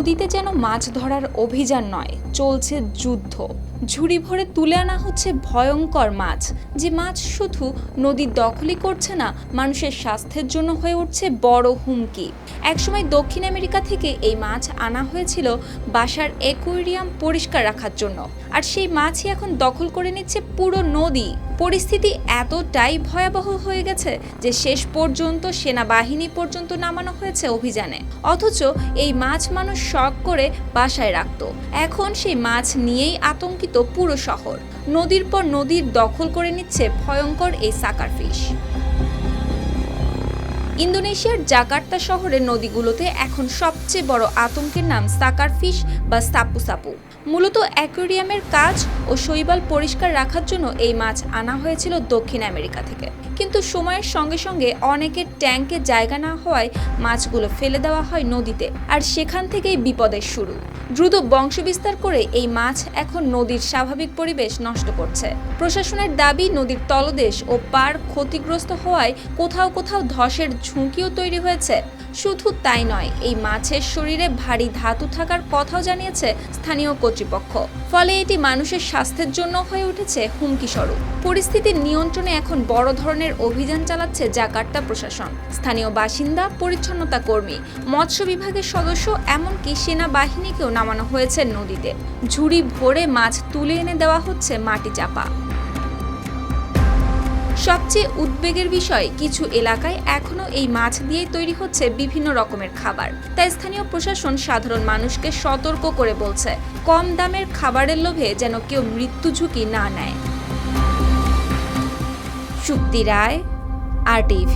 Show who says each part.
Speaker 1: নদীতে যেন মাছ ধরার অভিযান নয়, চলছে যুদ্ধ। ঝুড়ি ভরে তুলে আনা হচ্ছে ভয়ঙ্কর মাছ, যে মাছ শুধু নদীর দখলই করছে না, মানুষের স্বাস্থ্যের জন্য হয়ে উঠছে বড় হুমকি। একসময় দক্ষিণ আমেরিকা থেকে এই মাছ আনা হয়েছিল বাসার অ্যাকোয়ারিয়াম পরিষ্কার রাখার জন্য, আর সেই মাছই এখন দখল করে নিচ্ছে পুরো নদী। পরিস্থিতি এতটাই ভয়াবহ হয়ে গেছে যে শেষ পর্যন্ত সেনাবাহিনী পর্যন্ত নামানো হয়েছে অভিযানে। অথচ এই মাছ মানুষ শখ করে বাসায় রাখত, এখন সেই মাছ নিয়েই আতঙ্কিত পুরো শহর। নদীর পর নদীর দখল করে নিচ্ছে ভয়ঙ্কর এই সাকার ফিশ। ইন্দোনেশিয়ার জাকার্তা শহরের নদীগুলোতে এখন সবচেয়ে বড় আতঙ্কের নাম সাকার ফিশ বা সাপু সাপু। মূলত অ্যাকোয়ারিয়ামের কাজ ও শৈবাল পরিষ্কার রাখার জন্য এই মাছ আনা হয়েছিল দক্ষিণ আমেরিকা থেকে, কিন্তু সময়ের সঙ্গে সঙ্গে অনেকের ট্যাঙ্কে জায়গা না হওয়ায় মাছগুলো ফেলে দেওয়া হয় নদীতে, আর সেখান থেকেই বিপদের শুরু। দ্রুত বংশবিস্তার করে এই মাছ এখন নদীর স্বাভাবিক পরিবেশ নষ্ট করছে। প্রশাসনের দাবি, নদীর তলদেশ ও পাড় ক্ষতিগ্রস্ত হওয়ায় কোথাও কোথাও ধসের ঝুঁকিও তৈরি হয়েছে। শুধু তাই নয়, এই মাছের শরীরে ভারী ধাতু থাকার কথাও জানিয়েছে স্থানীয় কর্তৃপক্ষ। ফলে এটি মানুষের স্বাস্থ্যের জন্য হয়ে উঠেছে হুমকি স্বরূপ। পরিস্থিতির নিয়ন্ত্রণে এখন বড় ধরনের অভিযান চালাচ্ছে জাকার্তা প্রশাসন। স্থানীয় বাসিন্দা, পরিচ্ছন্নতা কর্মী, মৎস্য বিভাগের সদস্য, এমনকি সেনাবাহিনীকেও নামানো হয়েছে নদীতে। ঝুড়ি ভরে মাছ তুলে এনে দেওয়া হচ্ছে মাটি চাপা। সবচেয়ে উদ্বেগের বিষয়, কিছু এলাকায় এখনো এই মাছ দিয়েই তৈরি হচ্ছে বিভিন্ন রকমের খাবার। তাই স্থানীয় প্রশাসন সাধারণ মানুষকে সতর্ক করে বলছে, কম দামের খাবারের লোভে যেন কেউ মৃত্যু ঝুঁকি না নেয়। শুক্তি রায়, RTV।